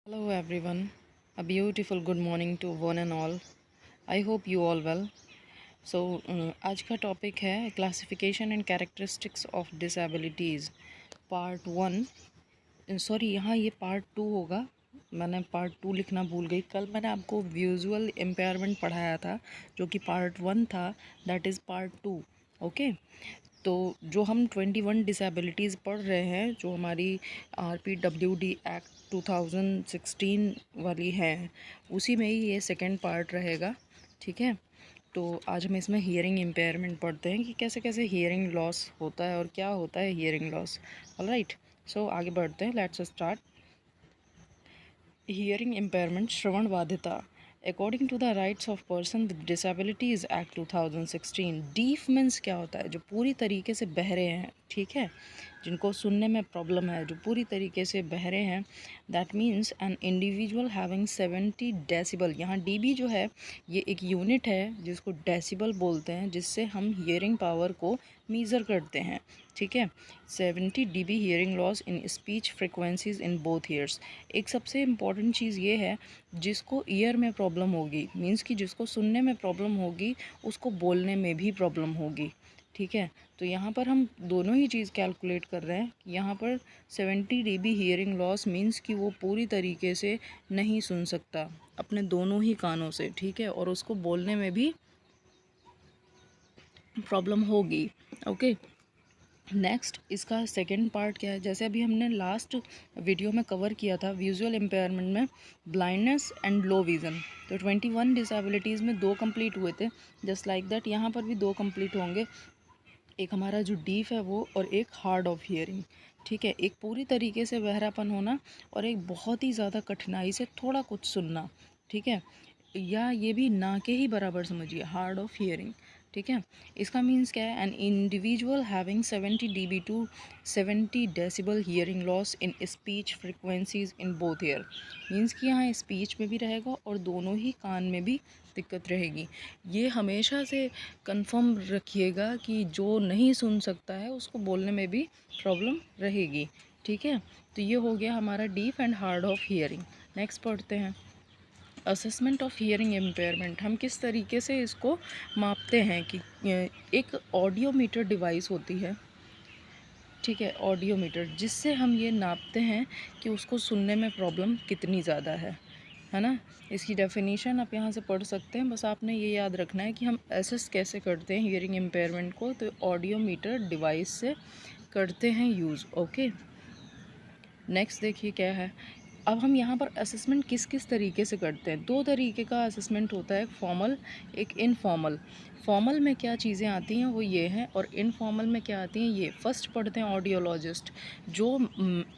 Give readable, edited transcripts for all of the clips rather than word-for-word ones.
Hello everyone, a beautiful good morning to one and all. I hope you all well. आज का topic है classification and characteristics of disabilities part 1। Sorry, यहाँ ये part 2 होगा। मैंने part 2 लिखना भूल गई। कल मैंने आपको विजुअल इम्पेयरमेंट पढ़ाया था जो कि पार्ट 1 था, दैट इज़ पार्ट 2। ओके, तो जो हम 21 डिसेबिलिटीज़ पढ़ रहे हैं, जो हमारी RPWD एक्ट 2016 वाली है, उसी में ही ये सेकंड पार्ट रहेगा। ठीक है, तो आज हम इसमें हियरिंग इम्पेयरमेंट पढ़ते हैं कि कैसे कैसे हियरिंग लॉस होता है और क्या होता है हियरिंग लॉस। ऑलराइट, सो आगे बढ़ते हैं, लेट्स स्टार्ट। हियरिंग इम्पेयरमेंट, श्रवण बाधिता। According to the rights of person with disabilities act 2016, deaf means क्या होता है? जो पूरी तरीके से बहरे हैं, ठीक है, जिनको सुनने में प्रॉब्लम है, जो पूरी तरीके से बहरे हैं, that means N individual having 70 decibel. यहाँ डीबी जो है ये एक यूनिट है जिसको डेसिबल बोलते हैं, जिससे हम हियरिंग पावर को मीज़र करते हैं। ठीक है, 70 dB hearing loss in speech frequencies in both years. एक सबसे इम्पॉर्टेंट चीज़ ये है, जिसको ईयर में प्रॉब्लम होगी, मीन्स कि जिसको सुनने में प्रॉब्लम होगी उसको बोलने में भी प्रॉब्लम होगी। ठीक है, तो यहाँ पर हम दोनों ही चीज़ कैलकुलेट कर रहे हैं। यहाँ पर 70 dB हियरिंग लॉस मीन्स कि वो पूरी तरीके से नहीं सुन सकता अपने दोनों ही कानों से। ठीक है, और उसको बोलने में भी प्रॉब्लम होगी। ओके, नेक्स्ट इसका सेकंड पार्ट क्या है? जैसे अभी हमने लास्ट वीडियो में कवर किया था विजुअल इम्पेयरमेंट में ब्लाइंडनेस एंड लो विज़न, तो 21 डिसेबिलिटीज़ में 2 कंप्लीट हुए थे। जस्ट लाइक दैट यहाँ पर भी 2 कंप्लीट होंगे, एक हमारा जो डीफ है वो, और एक हार्ड ऑफ हियरिंग। ठीक है, एक पूरी तरीके से बहरापन होना और एक बहुत ही ज़्यादा कठिनाई से थोड़ा कुछ सुनना। ठीक है, या ये भी ना के ही बराबर समझिए, हार्ड ऑफ हियरिंग। ठीक है, इसका मीन्स क्या है? An individual having 70 dB to 70 decibel hearing loss in speech frequencies in both ear. Means कि यहाँ स्पीच में भी रहेगा और दोनों ही कान में भी दिक्कत रहेगी। ये हमेशा से कंफर्म रखिएगा कि जो नहीं सुन सकता है उसको बोलने में भी प्रॉब्लम रहेगी। ठीक है, तो ये हो गया हमारा deaf and hard of hearing. Next पढ़ते हैं, असेसमेंट ऑफ हियरिंग इम्पेयरमेंट। हम किस तरीके से इसको मापते हैं कि एक ऑडियोमीटर डिवाइस होती है, ठीक है, ऑडियोमीटर, जिससे हम ये नापते हैं कि उसको सुनने में प्रॉब्लम कितनी ज़्यादा है ना। इसकी डेफिनेशन आप यहाँ से पढ़ सकते हैं, बस आपने ये याद रखना है कि हम एसेस कैसे करते हैं हियरिंग इम्पेयरमेंट को, तो ऑडियोमीटर डिवाइस से करते हैं यूज़। ओके, नेक्स्ट देखिए क्या है। अब हम यहाँ पर असेसमेंट किस किस तरीके से करते हैं? 2 तरीके का असेसमेंट होता है, फॉर्मल, एक इनफॉर्मल। फॉर्मल में क्या चीज़ें आती हैं वो ये हैं, और इनफॉर्मल में क्या आती हैं ये। फर्स्ट पढ़ते हैं ऑडियोलॉजिस्ट, जो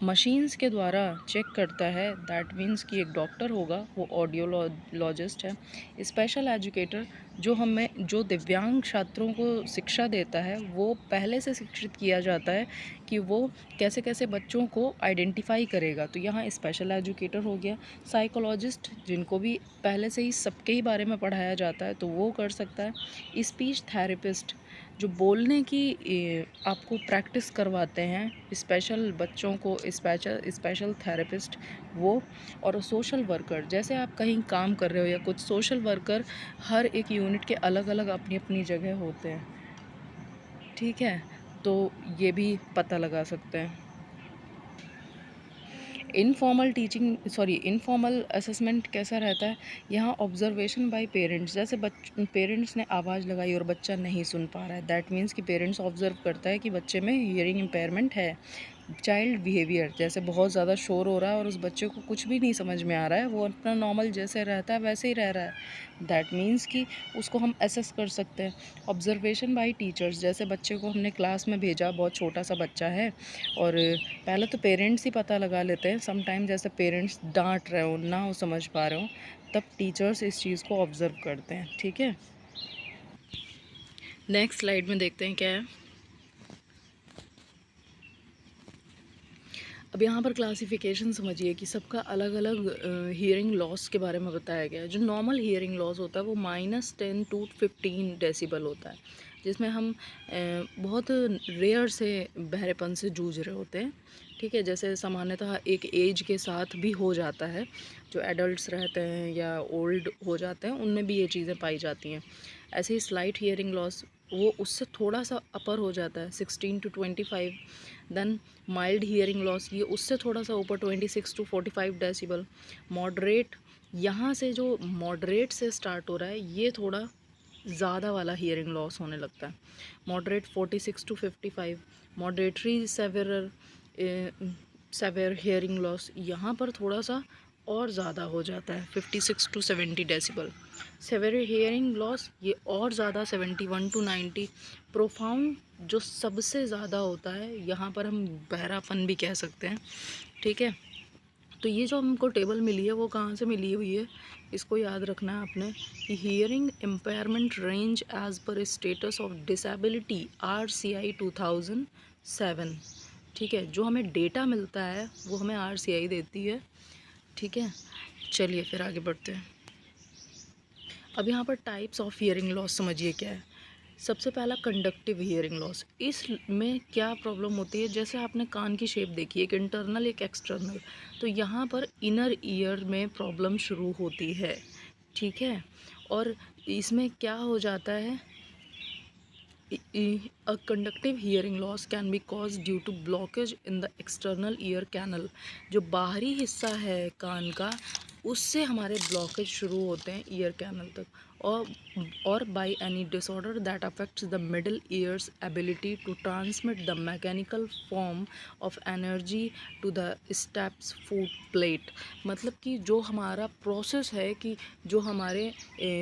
मशीन्स के द्वारा चेक करता है, दैट मीन्स कि एक डॉक्टर होगा वो ऑडियोलॉजिस्ट है। स्पेशल एजुकेटर, जो हमें जो दिव्यांग छात्रों को शिक्षा देता है, वो पहले से शिक्षित किया जाता है कि वो कैसे कैसे बच्चों को आइडेंटिफाई करेगा, तो यहाँ स्पेशल एजुकेटर हो गया। साइकोलॉजिस्ट, जिनको भी पहले से ही सबके ही बारे में पढ़ाया जाता है, तो वो कर सकता है। स्पीच थेरेपिस्ट, जो बोलने की आपको प्रैक्टिस करवाते हैं, स्पेशल बच्चों को स्पेशल थेरेपिस्ट वो। और सोशल वर्कर, जैसे आप कहीं काम कर रहे हो या कुछ, सोशल वर्कर हर एक यूनिट के अलग अलग अपनी अपनी जगह होते हैं। ठीक है, तो ये भी पता लगा सकते हैं। Informal teaching, sorry, informal assessment कैसा रहता है? यहाँ ऑब्जर्वेशन बाय पेरेंट्स, जैसे पेरेंट्स ने आवाज़ लगाई और बच्चा नहीं सुन पा रहा है, दैट मीन्स कि पेरेंट्स ऑब्जर्व करता है कि बच्चे में हियरिंग इम्पेयरमेंट है। चाइल्ड बिहेवियर, जैसे बहुत ज़्यादा शोर हो रहा है और उस बच्चे को कुछ भी नहीं समझ में आ रहा है, वो अपना नॉर्मल जैसे रहता है वैसे ही रह रहा है, दैट मीन्स कि उसको हम असेस कर सकते हैं। ऑब्जर्वेशन बाय टीचर्स, जैसे बच्चे को हमने क्लास में भेजा, बहुत छोटा सा बच्चा है, और पहले तो पेरेंट्स ही पता लगा लेते हैं, समटाइम जैसे पेरेंट्स डांट रहे हो, ना हो समझ पा रहे हो, तब टीचर्स इस चीज़ को ऑब्ज़र्व करते हैं। ठीक है, नेक्स्ट स्लाइड में देखते हैं क्या है। अब यहाँ पर क्लासिफिकेशन समझिए कि सबका अलग अलग हियरिंग लॉस के बारे में बताया गया है। जो नॉर्मल हियरिंग लॉस होता है वो -10 to 15 डेसिबल होता है, जिसमें हम बहुत रेयर से बहरेपन से जूझ रहे होते हैं। ठीक है, जैसे सामान्यतः एक एज के साथ भी हो जाता है, जो एडल्ट्स रहते हैं या ओल्ड हो जाते हैं उनमें भी ये चीज़ें पाई जाती हैं। ऐसे ही स्लाइट हियरिंग लॉस वो उससे थोड़ा सा अपर हो जाता है 16 to 25। Then mild hearing loss ये उससे थोड़ा सा ऊपर 26 to 45 डेसिबल। मॉडरेट, यहाँ से जो मॉडरेट से स्टार्ट हो रहा है ये थोड़ा ज़्यादा वाला हियरिंग लॉस होने लगता है। Moderate 46 to 55। मॉडरेटरी severe hearing loss यहाँ पर थोड़ा सा और ज़्यादा हो जाता है 56 to 70 decibel. Severe hearing loss ये और ज़्यादा 71 to 90। प्रोफाउंड जो सबसे ज़्यादा होता है, यहाँ पर हम बहरापन भी कह सकते हैं। ठीक है, तो ये जो हमको टेबल मिली है वो कहाँ से मिली हुई है, इसको याद रखना है आपने कि hearing impairment range as per status of disability RCI 2007। ठीक है, जो हमें डेटा मिलता है वो हमें RCI देती है। ठीक है, चलिए फिर आगे बढ़ते हैं। अब यहाँ पर टाइप्स ऑफ हियरिंग लॉस समझिए क्या है। सबसे पहला कंडक्टिव हियरिंग लॉस। इसमें क्या प्रॉब्लम होती है, जैसे आपने कान की शेप देखी, एक इंटरनल एक एक्सटर्नल, तो यहाँ पर इनर ईयर में प्रॉब्लम शुरू होती है। ठीक है, और इसमें क्या हो जाता है, a conductive hearing loss can be caused due to blockage in the external ear canal। जो बाहरी हिस्सा है कान का उससे हमारे ब्लॉकेज शुरू होते हैं ईयर कैनल तक, और by any disorder that affects the middle ear's ability to transmit the mechanical form of energy to the stapes foot plate. मतलब कि जो हमारा प्रोसेस है कि जो हमारे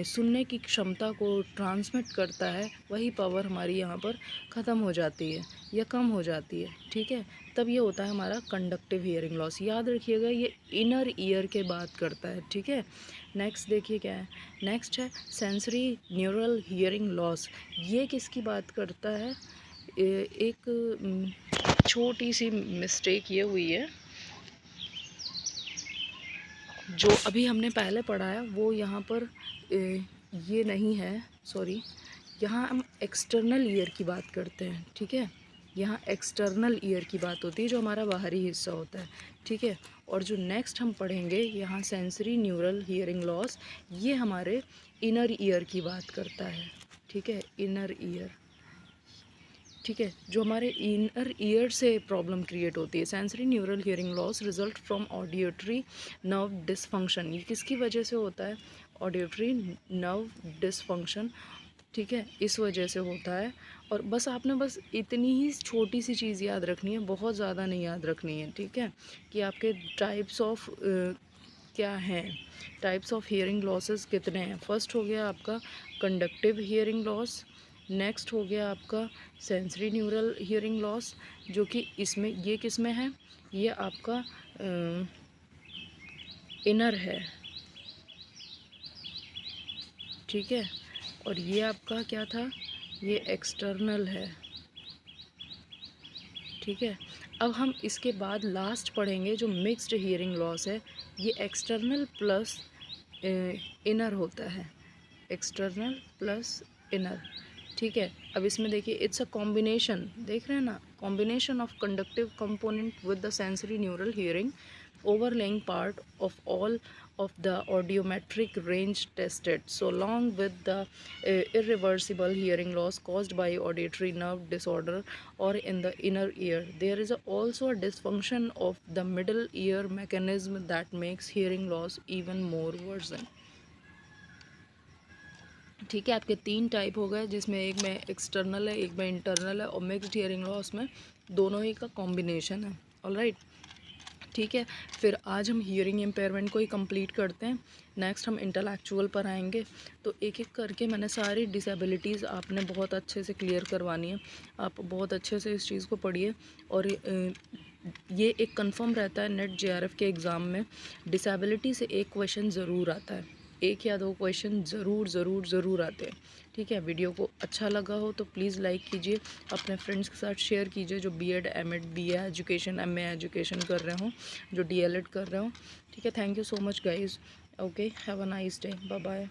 सुनने की क्षमता को ट्रांसमिट करता है वही पावर हमारी यहाँ पर ख़त्म हो जाती है या कम हो जाती है। ठीक है, तब ये होता है हमारा कंडक्टिव हियरिंग लॉस। याद रखिएगा ये इनर ईयर के बात करता है। ठीक है, नेक्स्ट देखिए क्या है, नेक्स्ट है सेंसरी न्यूरल हियरिंग लॉस। ये किसकी बात करता है, एक छोटी सी मिस्टेक ये हुई है, जो अभी हमने पहले पढ़ा है वो यहाँ पर ये नहीं है, सॉरी, यहाँ हम एक्सटर्नल ईयर की बात करते हैं। ठीक है, यहाँ एक्सटर्नल ईयर की बात होती है जो हमारा बाहरी हिस्सा होता है। ठीक है, और जो नेक्स्ट हम पढ़ेंगे यहाँ सेंसरी न्यूरल हियरिंग लॉस, ये हमारे इनर ईयर की बात करता है। ठीक है, इनर ईयर। ठीक है, जो हमारे इनर ईयर से प्रॉब्लम क्रिएट होती है। Sensory neural hearing loss result from auditory nerve dysfunction. ये किसकी वजह से होता है, ऑडियोटरी नर्व डिसफंक्शन। ठीक है, इस वजह से होता है। और बस आपने बस इतनी ही छोटी सी चीज़ याद रखनी है, बहुत ज़्यादा नहीं याद रखनी है। ठीक है, कि आपके टाइप्स ऑफ क्या हैं, टाइप्स ऑफ हियरिंग लॉसेस कितने हैं। फर्स्ट हो गया आपका कंडक्टिव हियरिंग लॉस, नेक्स्ट हो गया आपका सेंसरी न्यूरल हियरिंग लॉस, जो कि इसमें ये किस में है, ये आपका इनर है। ठीक है, और ये आपका क्या था, ये एक्सटर्नल है। ठीक है, अब हम इसके बाद लास्ट पढ़ेंगे जो मिक्स्ड हियरिंग लॉस है। ये एक्सटर्नल प्लस इनर होता है, एक्सटर्नल प्लस इनर। ठीक है, अब इसमें देखिए इट्स अ कॉम्बिनेशन, देख रहे हैं ना, combination of conductive component with the sensory neural hearing overlaying part of all of the audiometric range tested, so along with the irreversible hearing loss caused by auditory nerve disorder or in the inner ear. There is also a dysfunction of the middle ear mechanism that makes hearing loss even more worsen. ठीक है, आपके 3 type हो गए, जिसमें एक में external है, एक में इंटरनल है, और मिक्स्ड हियरिंग लॉस में दोनों ही का कॉम्बिनेशन है। ऑलराइट, ठीक है, फिर आज हम हियरिंग इम्पेयरमेंट को ही कंप्लीट करते हैं। नेक्स्ट हम इंटेलेक्चुअल पर आएंगे। तो एक एक करके मैंने सारी डिसेबिलिटीज़ आपने बहुत अच्छे से क्लियर करवानी है। आप बहुत अच्छे से इस चीज़ को पढ़िए, और ये एक कंफर्म रहता है नेट JRF के एग्ज़ाम में, डिसेबिलिटी से एक क्वेश्चन ज़रूर आता है, 1 या 2 क्वेश्चन ज़रूर आते हैं। ठीक है, वीडियो को अच्छा लगा हो तो प्लीज़ लाइक कीजिए, अपने फ्रेंड्स के साथ शेयर कीजिए जो BEd M.Ed BA education MA education कर रहे हों, जो DLEd कर रहे हों। ठीक है, thank you so much guys. Okay, have a nice day, bye bye.